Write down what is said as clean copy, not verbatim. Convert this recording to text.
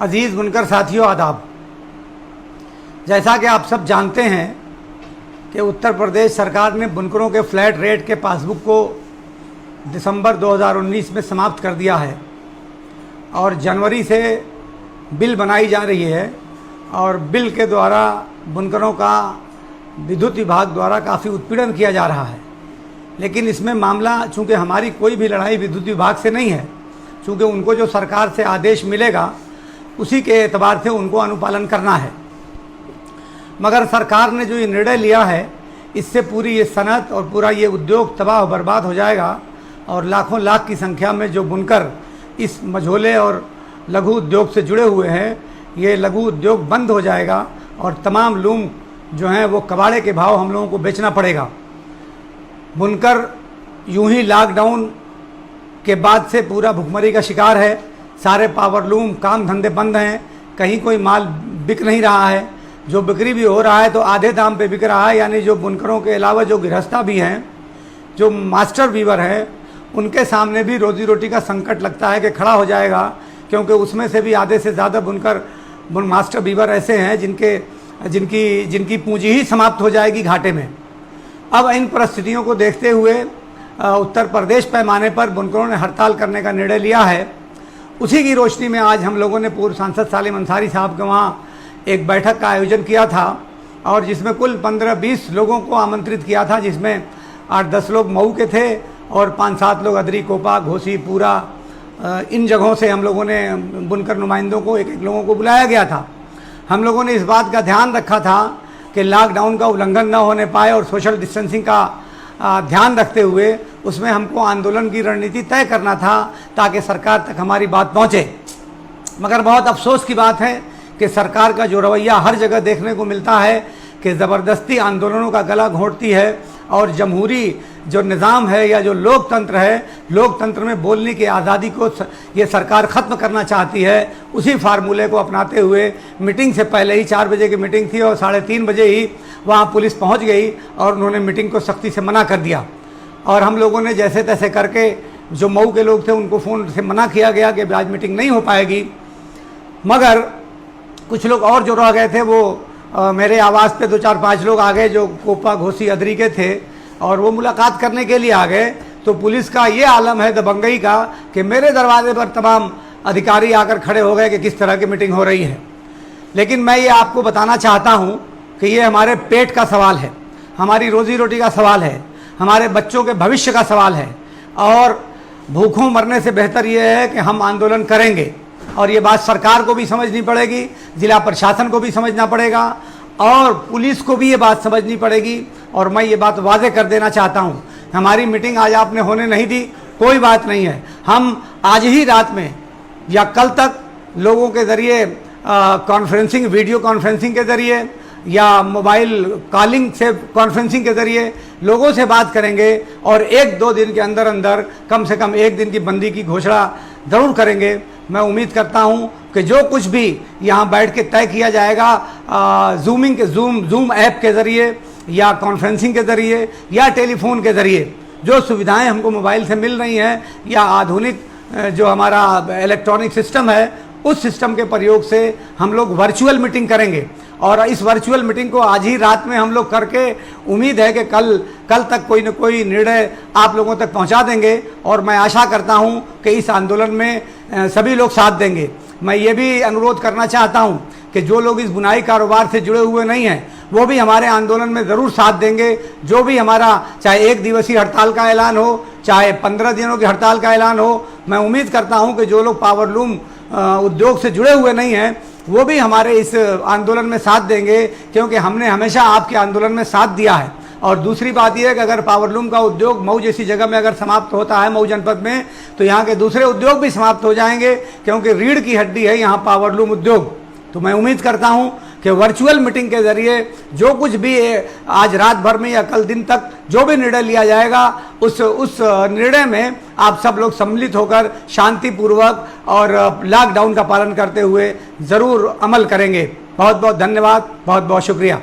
अजीज़ बुनकर साथियों, आदाब। जैसा कि आप सब जानते हैं कि उत्तर प्रदेश सरकार ने बुनकरों के फ्लैट रेट के पासबुक को दिसंबर 2019 में समाप्त कर दिया है और जनवरी से बिल बनाई जा रही है और बिल के द्वारा बुनकरों का विद्युत विभाग द्वारा काफ़ी उत्पीड़न किया जा रहा है। लेकिन इसमें मामला, चूँकि हमारी कोई भी लड़ाई विद्युत विभाग से नहीं है, चूँकि उनको जो सरकार से आदेश मिलेगा उसी के एतबार से उनको अनुपालन करना है। मगर सरकार ने जो ये निर्णय लिया है, इससे पूरी ये सनत और पूरा ये उद्योग तबाह और बर्बाद हो जाएगा और लाखों लाख की संख्या में जो बुनकर इस मझोले और लघु उद्योग से जुड़े हुए हैं, ये लघु उद्योग बंद हो जाएगा और तमाम लूम जो हैं वो कबाड़े के भाव हम लोगों को बेचना पड़ेगा। बुनकर यूं ही लॉकडाउन के बाद से पूरा भुखमरी का शिकार है। सारे पावर लूम काम धंधे बंद हैं, कहीं कोई माल बिक नहीं रहा है। जो बिक्री भी हो रहा है तो आधे दाम पे बिक रहा है। यानी जो बुनकरों के अलावा जो गृहस्था भी हैं, जो मास्टर वीवर हैं, उनके सामने भी रोजी रोटी का संकट लगता है कि खड़ा हो जाएगा, क्योंकि उसमें से भी आधे से ज़्यादा मास्टर वीवर ऐसे हैं जिनकी पूंजी ही समाप्त हो जाएगी घाटे में। अब इन परिस्थितियों को देखते हुए उत्तर प्रदेश पैमाने पर बुनकरों ने हड़ताल करने का निर्णय लिया है। उसी की रोशनी में आज हम लोगों ने पूर्व सांसद सालिम अंसारी साहब के वहाँ एक बैठक का आयोजन किया था और जिसमें कुल 15-20 लोगों को आमंत्रित किया था, जिसमें 8-10 लोग मऊ के थे और 5-7 लोग अदरी, कोपा, घोसी, पूरा, इन जगहों से हम लोगों ने बुनकर नुमाइंदों को एक लोगों को बुलाया गया था। हम लोगों ने इस बात का ध्यान रखा था कि लॉकडाउन का उल्लंघन न होने पाए और सोशल डिस्टेंसिंग का ध्यान रखते हुए उसमें हमको आंदोलन की रणनीति तय करना था ताकि सरकार तक हमारी बात पहुंचे। मगर बहुत अफसोस की बात है कि सरकार का जो रवैया हर जगह देखने को मिलता है कि ज़बरदस्ती आंदोलनों का गला घोंटती है और जमहूरी जो निज़ाम है या जो लोकतंत्र है, लोकतंत्र में बोलने की आज़ादी को ये सरकार ख़त्म करना चाहती है। उसी फार्मूले को अपनाते हुए मीटिंग से पहले ही 4 बजे की मीटिंग थी और 3:30 बजे ही वहाँ पुलिस पहुँच गई और उन्होंने मीटिंग को सख्ती से मना कर दिया। और हम लोगों ने जैसे तैसे करके, जो मऊ के लोग थे उनको फ़ोन से मना किया गया कि आज मीटिंग नहीं हो पाएगी। मगर कुछ लोग और जो रह गए थे वो मेरे आवाज़ पे 2-4-5 लोग आ गए जो कोपा, घोसी, अदरी के थे और वो मुलाकात करने के लिए आ गए। तो पुलिस का ये आलम है दबंगई का कि मेरे दरवाजे पर तमाम अधिकारी आकर खड़े हो गए कि किस तरह की मीटिंग हो रही है। लेकिन मैं ये आपको बताना चाहता हूँ कि ये हमारे पेट का सवाल है, हमारी रोज़ी रोटी का सवाल है, हमारे बच्चों के भविष्य का सवाल है और भूखों मरने से बेहतर ये है कि हम आंदोलन करेंगे। और ये बात सरकार को भी समझनी पड़ेगी, ज़िला प्रशासन को भी समझना पड़ेगा और पुलिस को भी ये बात समझनी पड़ेगी। और मैं ये बात वाज़े कर देना चाहता हूँ, हमारी मीटिंग आज आपने होने नहीं दी, कोई बात नहीं है। हम आज ही रात में या कल तक लोगों के ज़रिए कॉन्फ्रेंसिंग, वीडियो कॉन्फ्रेंसिंग के ज़रिए या मोबाइल कॉलिंग से कॉन्फ्रेंसिंग के ज़रिए लोगों से बात करेंगे और 1-2 दिन के अंदर अंदर कम से कम 1 दिन की बंदी की घोषणा ज़रूर करेंगे। मैं उम्मीद करता हूं कि जो कुछ भी यहां बैठ के तय किया जाएगा जूम ऐप के ज़रिए या कॉन्फ्रेंसिंग के ज़रिए या टेलीफोन के ज़रिए, जो सुविधाएं हमको मोबाइल से मिल रही हैं या आधुनिक जो हमारा इलेक्ट्रॉनिक सिस्टम है, उस सिस्टम के प्रयोग से हम लोग वर्चुअल मीटिंग करेंगे। और इस वर्चुअल मीटिंग को आज ही रात में हम लोग करके उम्मीद है कि कल तक कोई न कोई निर्णय आप लोगों तक पहुंचा देंगे और मैं आशा करता हूं कि इस आंदोलन में सभी लोग साथ देंगे। मैं ये भी अनुरोध करना चाहता हूं कि जो लोग इस बुनाई कारोबार से जुड़े हुए नहीं हैं वो भी हमारे आंदोलन में ज़रूर साथ देंगे। जो भी हमारा, चाहे 1 दिवसीय हड़ताल का ऐलान हो, चाहे 15 दिनों की हड़ताल का ऐलान हो, मैं उम्मीद करता हूँ कि जो लोग पावर लूम उद्योग से जुड़े हुए नहीं हैं वो भी हमारे इस आंदोलन में साथ देंगे, क्योंकि हमने हमेशा आपके आंदोलन में साथ दिया है। और दूसरी बात यह है कि अगर पावरलूम का उद्योग मऊ जैसी जगह में अगर समाप्त होता है, मऊ जनपद में, तो यहाँ के दूसरे उद्योग भी समाप्त हो जाएंगे, क्योंकि रीढ़ की हड्डी है यहाँ पावरलूम उद्योग। तो मैं उम्मीद करता हूँ कि वर्चुअल मीटिंग के ज़रिए जो कुछ भी आज रात भर में या कल दिन तक जो भी निर्णय लिया जाएगा, उस निर्णय में आप सब लोग सम्मिलित होकर शांतिपूर्वक और लॉकडाउन का पालन करते हुए ज़रूर अमल करेंगे। बहुत बहुत धन्यवाद, बहुत बहुत शुक्रिया।